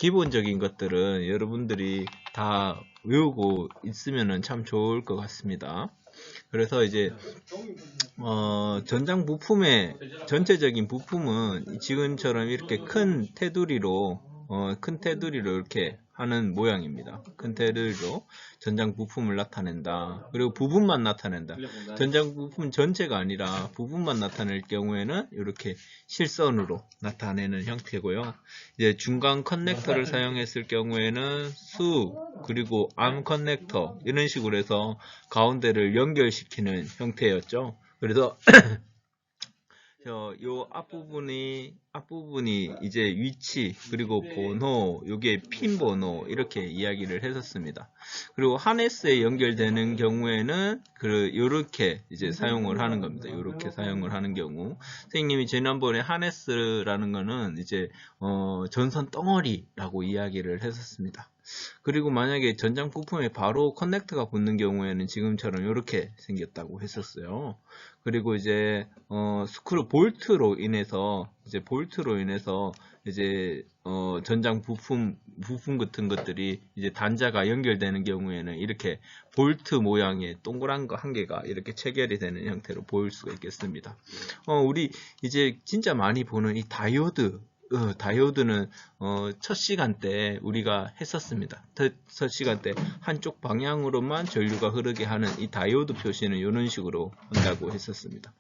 기본적인 것들은 여러분들이 다 외우고 있으면 참 좋을 것 같습니다. 그래서 이제 전장 부품의 전체적인 부품은 지금처럼 이렇게 큰 테두리로 이렇게 하는 모양입니다. 큰 테두리로 전장 부품을 나타낸다. 그리고 부분만 나타낸다. 전장 부품 전체가 아니라 부분만 나타낼 경우에는 이렇게 실선으로 나타내는 형태고요. 이제 중간 커넥터를 사용했을 경우에는 그리고 암 커넥터 이런 식으로 해서 가운데를 연결시키는 형태였죠. 그래서 요 앞부분이 이제 위치 그리고 번호, 요게 핀 번호 이렇게 이야기를 했었습니다. 그리고 하네스에 연결되는 경우에는 요렇게 이제 사용을 하는 겁니다. 요렇게 사용을 하는 경우 선생님이 지난번에 하네스라는 거는 이제 전선 덩어리라고 이야기를 했었습니다. 그리고 만약에 전장 부품에 바로 커넥터가 붙는 경우에는 지금처럼 이렇게 생겼다고 했었어요. 그리고 이제 볼트로 인해서 전장 부품 같은 것들이 이제 단자가 연결되는 경우에는 이렇게 볼트 모양의 동그란 거 한 개가 이렇게 체결이 되는 형태로 보일 수가 있겠습니다. 우리 이제 진짜 많이 보는 이 다이오드는 첫 시간 때 우리가 했었습니다. 첫 시간 때 한쪽 방향으로만 전류가 흐르게 하는 이 다이오드 표시는 이런 식으로 한다고 했었습니다.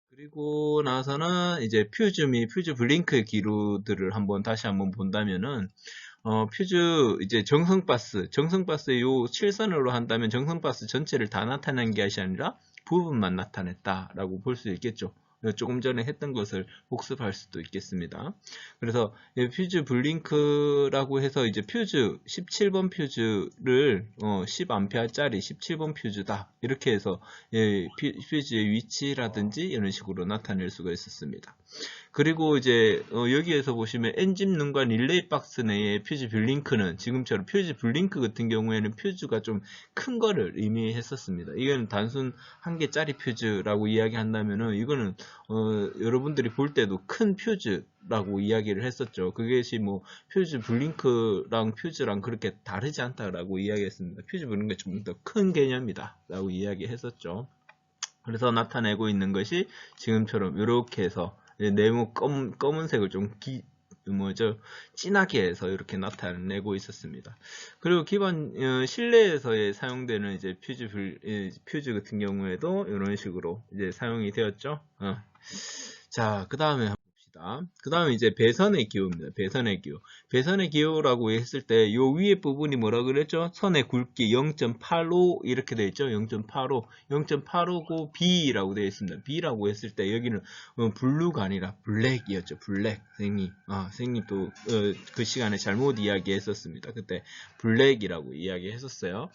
그리고 나서는 이제 퓨즈 및 퓨즈 블링크 기루들을 다시 한번 본다면은 퓨즈 이제 정성바스의 요 7선으로 한다면 정성바스 전체를 다 나타낸 게 아니라 부분만 나타냈다라고 볼 수 있겠죠. 조금 전에 했던 것을 복습할 수도 있겠습니다. 그래서 퓨즈 블링크라고 해서 이제 17번 퓨즈를 10A짜리 17번 퓨즈다 이렇게 해서 퓨즈의 위치라든지 이런 식으로 나타낼 수가 있었습니다. 그리고 이제 여기에서 보시면 엔진룸과 릴레이 박스 내의 퓨즈 블링크는 지금처럼 퓨즈 블링크 같은 경우에는 퓨즈가 좀 큰 거를 의미했었습니다. 이거는 단순 한 개짜리 퓨즈라고 이야기한다면은 이거는 여러분들이 볼 때도 큰 퓨즈라고 이야기를 했었죠. 그것이 뭐 퓨즈 블링크랑 퓨즈랑 그렇게 다르지 않다라고 이야기했습니다. 퓨즈 블링크가 좀 더 큰 개념이다 라고 이야기했었죠. 그래서 나타내고 있는 것이 지금처럼 이렇게 해서 네모 검은색을 좀 진하게 해서 이렇게 나타내고 있었습니다. 그리고 기본 실내에서의 사용되는 이제 퓨즈 같은 경우에도 이런 식으로 이제 사용이 되었죠. 자, 그 다음에 그 다음에 이제 배선의 기호입니다. 배선의 기호라고 했을 때 요 위에 부분이 뭐라 그랬죠? 선의 굵기 0.85 이렇게 되어 있죠. 0.85고 B라고 되어 있습니다. B라고 했을 때 여기는 블루가 아니라 블랙이었죠. 블랙. 선생님 또 그 시간에 잘못 이야기했었습니다. 그때 블랙이라고 이야기했었어요.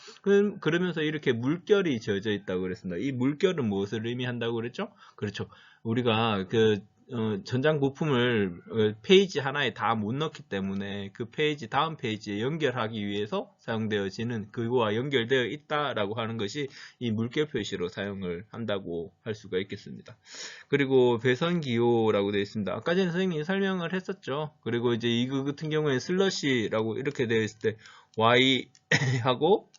그러면서 이렇게 물결이 젖어 있다고 그랬습니다. 이 물결은 무엇을 의미한다고 그랬죠? 그렇죠. 우리가 전장 부품을 페이지 하나에 다 못 넣기 때문에 그 다음 페이지에 연결하기 위해서 사용되어지는 그거와 연결되어 있다라고 하는 것이 이 물결 표시로 사용을 한다고 할 수가 있겠습니다. 그리고 배선기호라고 되어 있습니다. 아까 전에 선생님이 설명을 했었죠. 그리고 이제 이거 같은 경우에 슬러시라고 이렇게 되어 있을 때 Y하고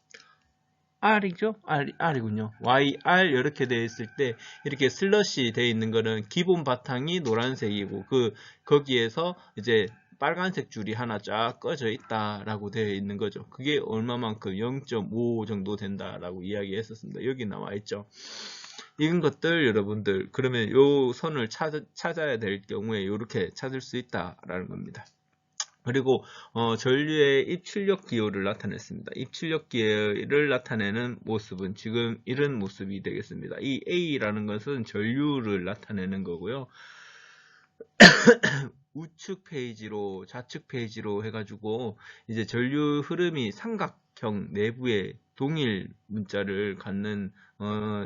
R이죠? R이군요. YR 이렇게 되어 있을 때 이렇게 슬러시 되어 있는 거는 기본 바탕이 노란색이고 거기에서 이제 빨간색 줄이 하나 쫙 꺼져 있다라고 되어 있는 거죠. 그게 얼마만큼 0.5 정도 된다라고 이야기했었습니다. 여기 나와 있죠. 이런 것들 여러분들 그러면 요 선을 찾아야 될 경우에 이렇게 찾을 수 있다라는 겁니다. 그리고 전류의 입출력 기호를 나타냈습니다. 입출력 기호를 나타내는 모습은 지금 이런 모습이 되겠습니다. 이 A라는 것은 전류를 나타내는 거고요. 우측 페이지로 좌측 페이지로 해가지고 이제 전류 흐름이 삼각형 내부에 동일 문자를 갖는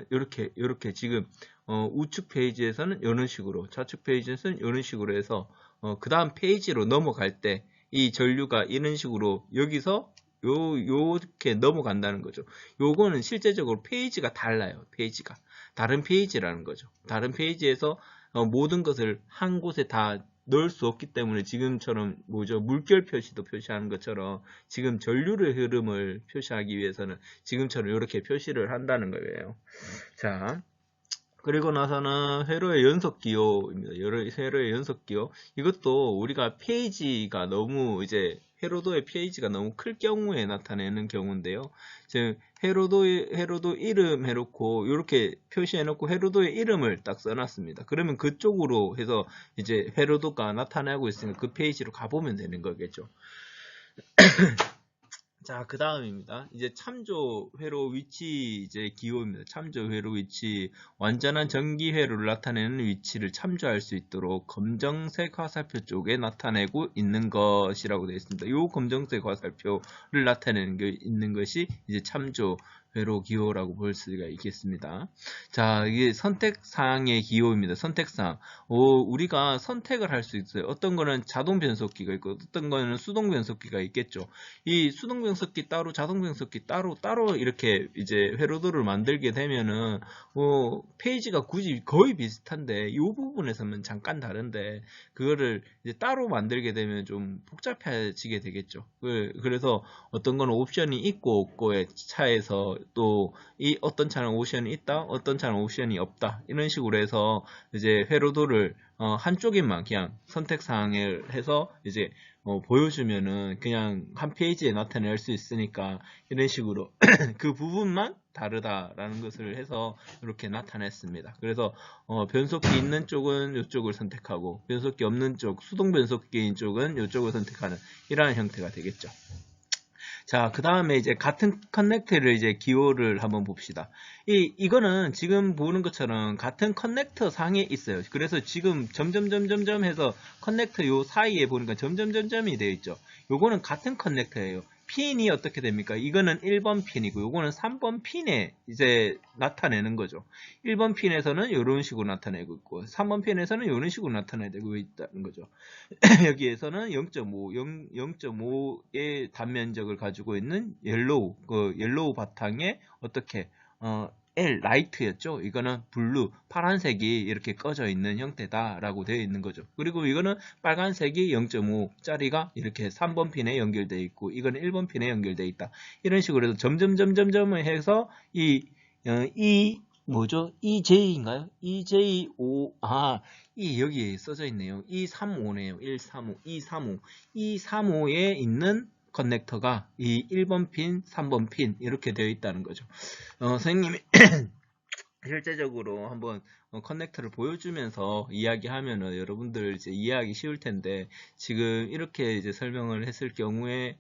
이렇게 지금 우측 페이지에서는 이런 식으로 좌측 페이지에서는 이런 식으로 해서 그 다음 페이지로 넘어갈 때 이 전류가 이런 식으로 여기서 요렇게 넘어간다는 거죠. 요거는 실제적으로 페이지가 달라요. 다른 페이지라는 거죠. 다른 페이지에서 모든 것을 한 곳에 다 넣을 수 없기 때문에 지금처럼 뭐죠? 물결 표시도 표시하는 것처럼 지금 전류의 흐름을 표시하기 위해서는 지금처럼 이렇게 표시를 한다는 거예요. 자, 그리고 나서는 회로의 연속 기호입니다. 회로의 연속 기호. 이것도 우리가 페이지가 너무 이제 회로도의 페이지가 너무 클 경우에 나타내는 경우인데요. 즉 회로도 이름 해놓고 이렇게 표시해놓고 회로도의 이름을 딱 써놨습니다. 그러면 그쪽으로 해서 이제 회로도가 나타나고 있으니까 그 페이지로 가보면 되는 거겠죠. 자, 그 다음입니다. 이제 참조 회로 위치 이제 기호입니다. 참조 회로 위치, 완전한 전기 회로를 나타내는 위치를 참조할 수 있도록 검정색 화살표 쪽에 나타내고 있는 것이라고 되어 있습니다. 이 검정색 화살표를 나타내는 게 있는 것이 이제 참조 회로 기호라고 볼 수가 있겠습니다. 자, 이게 선택사항의 기호입니다. 선택사항. 우리가 선택을 할 수 있어요. 어떤 거는 자동 변속기가 있고, 어떤 거는 수동 변속기가 있겠죠. 이 수동 변속기 따로, 자동 변속기 따로 이렇게 이제 회로도를 만들게 되면은, 페이지가 굳이 거의 비슷한데, 이 부분에서는 잠깐 다른데, 그거를 이제 따로 만들게 되면 좀 복잡해지게 되겠죠. 그래서 어떤 거는 옵션이 있고 없고의 차에서 또 이 어떤 차는 옵션이 있다, 어떤 차는 옵션이 없다 이런 식으로 해서 이제 회로도를 한쪽에만 그냥 선택사항을 해서 이제 보여주면은 그냥 한 페이지에 나타낼 수 있으니까 이런 식으로 그 부분만 다르다라는 것을 해서 이렇게 나타냈습니다. 그래서 변속기 있는 쪽은 이쪽을 선택하고 변속기 없는 쪽, 수동 변속기인 쪽은 이쪽을 선택하는 이러한 형태가 되겠죠. 자, 그 다음에 이제 같은 커넥터를 이제 기호를 한번 봅시다. 이거는 지금 보는 것처럼 같은 커넥터 상에 있어요. 그래서 지금 점점점점점 해서 커넥터 요 사이에 보니까 점점점점이 되어 있죠. 요거는 같은 커넥터예요. 핀이 어떻게 됩니까? 이거는 1번 핀이고 요거는 3번 핀에 이제 나타내는 거죠. 1번 핀에서는 이런 식으로 나타내고 있고 3번 핀에서는 이런 식으로 나타내고 있다는 거죠. 여기에서는 0.5의 단면적을 가지고 있는 옐로우 바탕에 어떻게 L 라이트였죠. 이거는 블루 파란색이 이렇게 꺼져 있는 형태다라고 되어 있는 거죠. 그리고 이거는 빨간색이 0.5짜리가 이렇게 3번 핀에 연결되어 있고 이거는 1번 핀에 연결되어 있다. 이런 식으로 해서 점점점점점을 해서 뭐죠? EJ인가요? EJ5 여기에 써져 있네요. 235네요. 135, 235. 235에 있는 커넥터가 이 1번 핀, 3번 핀 이렇게 되어 있다는 거죠. 선생님이 실제적으로 한번 커넥터를 보여주면서 이야기하면은 여러분들 이제 이해하기 쉬울 텐데 지금 이렇게 이제 설명을 했을 경우에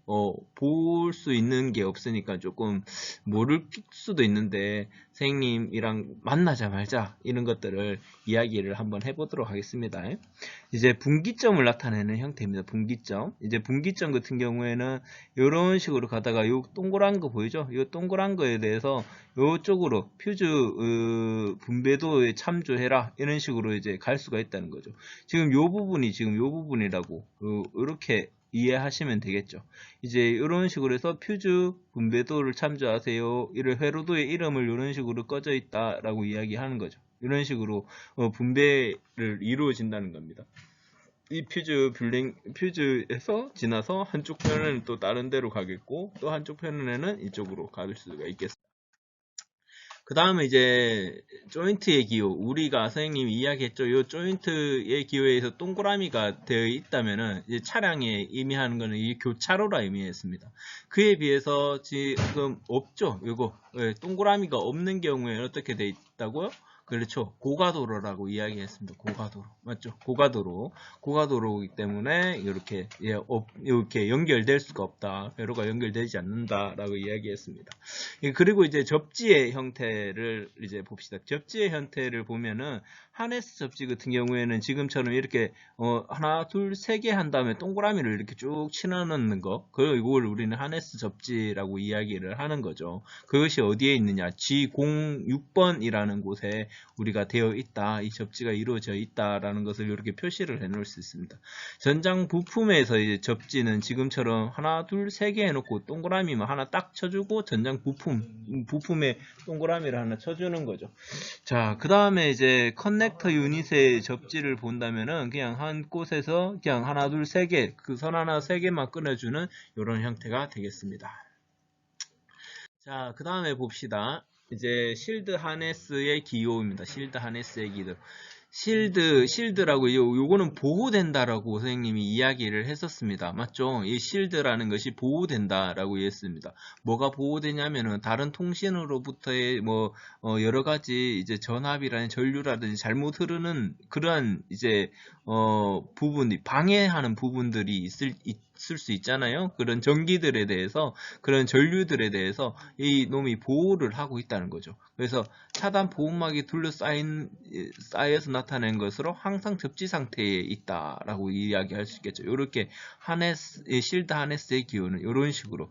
볼 수 있는 게 없으니까 조금 모를 수도 있는데 선생님이랑 만나자마자 이런 것들을 이야기를 한번 해보도록 하겠습니다. 이제 분기점을 나타내는 형태입니다. 분기점. 이제 분기점 같은 경우에는 이런 식으로 가다가 요 동그란 거 보이죠? 이 동그란 거에 대해서 이쪽으로 퓨즈 분배도에 참조해라 이런 식으로 이제 갈 수가 있다는 거죠. 지금 요 부분이 지금 요 부분이라고 이렇게 이해하시면 되겠죠. 이제 이런 식으로 해서 퓨즈 분배도를 참조하세요. 이런 회로도의 이름을 이런 식으로 꺼져 있다라고 이야기하는 거죠. 이런 식으로 분배를 이루어진다는 겁니다. 이 퓨즈에서 지나서 한쪽 편은 또 다른 데로 가겠고 또 한쪽 편에는 이쪽으로 갈 수가 있겠습니다. 그 다음에 이제 조인트의 기호, 우리가 선생님이 이야기했죠. 이 조인트의 기호에서 동그라미가 되어 있다면은 이제 차량에 의미하는 거는 이 교차로라 의미했습니다. 그에 비해서 지금 없죠. 이거 동그라미가 없는 경우에는 어떻게 되어 있다고요? 그렇죠. 고가도로라고 이야기했습니다. 고가도로. 맞죠? 고가도로이기 때문에 이렇게 연결될 수가 없다. 회로가 연결되지 않는다라고 이야기했습니다. 그리고 이제 접지의 형태를 이제 봅시다. 접지의 형태를 보면은 하네스 접지 같은 경우에는 지금처럼 이렇게 하나, 둘, 세 개 한 다음에 동그라미를 이렇게 쭉 치워넣는 거, 이걸 우리는 하네스 접지라고 이야기를 하는 거죠. 그것이 어디에 있느냐? G06번이라는 곳에 우리가 되어 있다. 이 접지가 이루어져 있다라는 것을 이렇게 표시를 해 놓을 수 있습니다. 전장 부품에서 이제 접지는 지금처럼 하나, 둘, 세 개 해놓고 동그라미만 하나 딱 쳐주고 전장 부품에 동그라미를 하나 쳐주는 거죠. 자, 그 다음에 이제 커넥 커넥터 유닛의 접지를 본다면은 그냥 한 곳에서 그냥 하나, 둘, 세 개, 그 선 하나, 세 개만 끊어주는 이런 형태가 되겠습니다. 자, 그 다음에 봅시다. 이제 실드 하네스의 기호입니다. 실드 하네스의 기호. 실드라고 요거는 보호된다라고 선생님이 이야기를 했었습니다. 맞죠? 이 실드라는 것이 보호된다라고 했습니다. 뭐가 보호되냐면은 다른 통신으로부터의 뭐 여러 가지 이제 전압이라든지 전류라든지 잘못 흐르는 그러한 이제 부분이 방해하는 부분들이 있을 수 있잖아요. 그런 전기들에 대해서, 그런 전류들에 대해서 이 놈이 보호를 하고 있다는 거죠. 그래서 차단 보호막이 쌓여서 나타낸 것으로 항상 접지 상태에 있다라고 이야기할 수 있겠죠. 이렇게 실드 하네스의 기호는 이런 식으로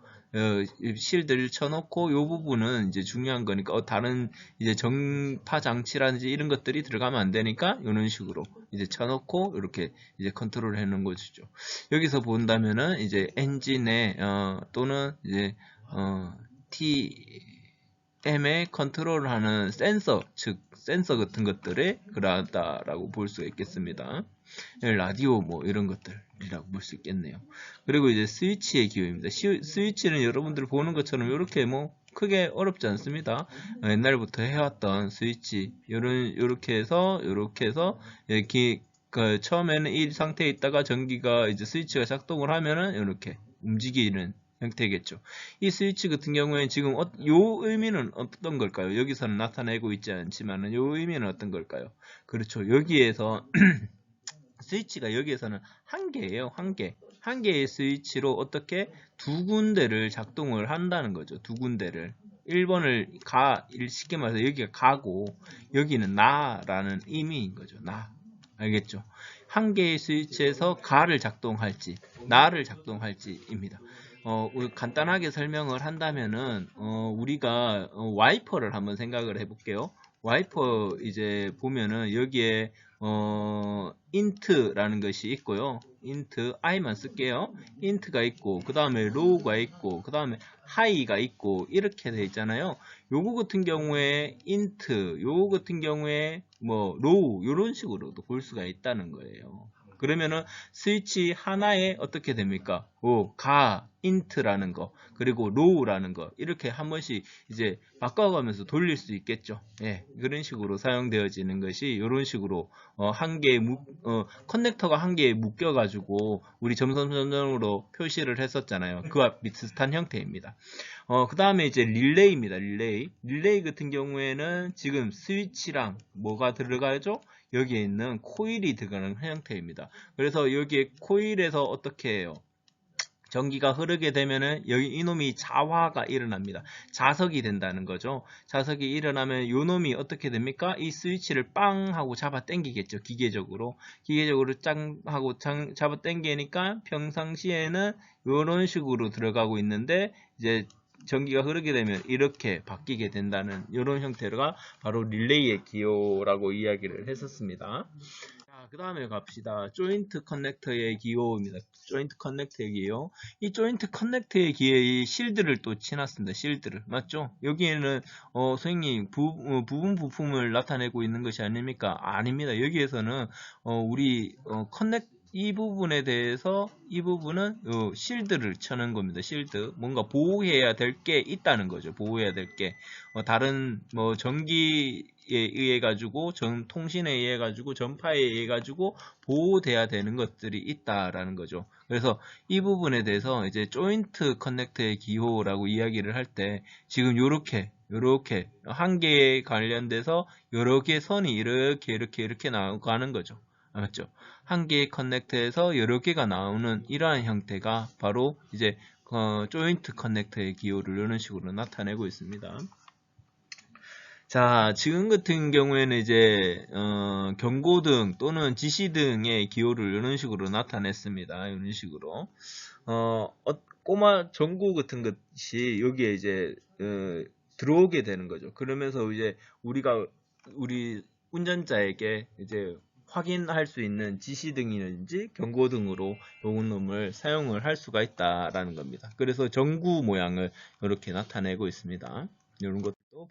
실드를 쳐놓고 이 부분은 이제 중요한 거니까 다른 이제 정파 장치라든지 이런 것들이 들어가면 안 되니까 이런 식으로 이제 쳐놓고 이렇게 이제 컨트롤을 해놓은 거죠. 여기서 본다면은 이제 엔진에 또는 이제 TM에 컨트롤을 하는 센서, 즉 센서 같은 것들에 그러하다라고 볼 수가 있겠습니다. 라디오 뭐 이런 것들이라고 볼 수 있겠네요. 그리고 이제 스위치의 기호입니다. 스위치는 여러분들 보는 것처럼 이렇게 뭐 크게 어렵지 않습니다. 옛날부터 해왔던 스위치 요렇게 해서 이렇게 처음에는 이 상태에 있다가 전기가 이제 스위치가 작동을 하면은 이렇게 움직이는 형태겠죠. 이 스위치 같은 경우에 지금 요 의미는 어떤 걸까요? 여기서는 나타내고 있지 않지만은 요 의미는 어떤 걸까요? 그렇죠. 여기에서 스위치가 여기에서는 한 개예요. 한 개의 스위치로 어떻게 두 군데를 작동을 한다는 거죠. 두 군데를. 1번을 쉽게 말해서 여기가 가고 여기는 나라는 의미인 거죠. 나. 알겠죠? 한 개의 스위치에서 가를 작동할지 나를 작동할지입니다. 간단하게 설명을 한다면은 우리가 와이퍼를 한번 생각을 해볼게요. 와이퍼 이제 보면은 여기에 int라는 것이 있고요. int i만 쓸게요. int가 있고 그 다음에 low가 있고 그 다음에 high가 있고 이렇게 돼 있잖아요. 요거 같은 경우에 int, 요거 같은 경우에 뭐 low 이런 식으로도 볼 수가 있다는 거예요. 그러면은 스위치 하나에 어떻게 됩니까? int라는 거, 그리고 low라는 거, 이렇게 한 번씩 이제 바꿔가면서 돌릴 수 있겠죠. 예, 그런 식으로 사용되어지는 것이 이런 식으로 커넥터가 한 개에 묶여가지고 우리 점선으로 표시를 했었잖아요. 그와 비슷한 형태입니다. 그 다음에 이제 릴레이입니다. 릴레이 같은 경우에는 지금 스위치랑 뭐가 들어가죠? 여기에 있는 코일이 들어가는 형태입니다. 그래서 여기에 코일에서 어떻게 해요? 전기가 흐르게 되면은 여기 이놈이 자화가 일어납니다. 자석이 된다는 거죠. 자석이 일어나면 이놈이 어떻게 됩니까? 이 스위치를 빵 하고 잡아 당기겠죠. 기계적으로 짱 하고 잡아 당기니까 평상시에는 이런 식으로 들어가고 있는데 이제 전기가 흐르게 되면 이렇게 바뀌게 된다는 이런 형태가 바로 릴레이의 기호라고 이야기를 했었습니다. 자, 그 다음에 갑시다. 조인트 커넥터의 기호입니다. 조인트 커넥터의 기호. 이 조인트 커넥터의 기호에 실드를 또 치놨습니다. 실드를. 맞죠? 여기에는 선생님 부분 부품을 나타내고 있는 것이 아닙니까? 아닙니다. 여기에서는 이 부분에 대해서 이 부분은 실드를 쳐는 겁니다. 실드. 뭔가 보호해야 될 게 있다는 거죠. 보호해야 될 게. 다른 뭐 전기에 의해 가지고 통신에 의해 가지고 전파에 의해 가지고 보호돼야 되는 것들이 있다라는 거죠. 그래서 이 부분에 대해서 이제 조인트 커넥터의 기호라고 이야기를 할 때 지금 요렇게 한 개에 관련돼서 여러 개의 선이 이렇게 나가는 거죠. 맞죠? 한 개의 커넥터에서 여러 개가 나오는 이러한 형태가 바로 이제 조인트 커넥터의 기호를 이런 식으로 나타내고 있습니다. 자, 지금 같은 경우에는 이제 경고등 또는 지시등의 기호를 이런 식으로 나타냈습니다. 이런 식으로 꼬마 전구 같은 것이 여기에 이제 들어오게 되는 거죠. 그러면서 이제 우리 운전자에게 이제 확인할 수 있는 지시등이든지 경고등으로 요런 놈을 사용을 할 수가 있다라는 겁니다. 그래서 전구 모양을 이렇게 나타내고 있습니다. 이런 것도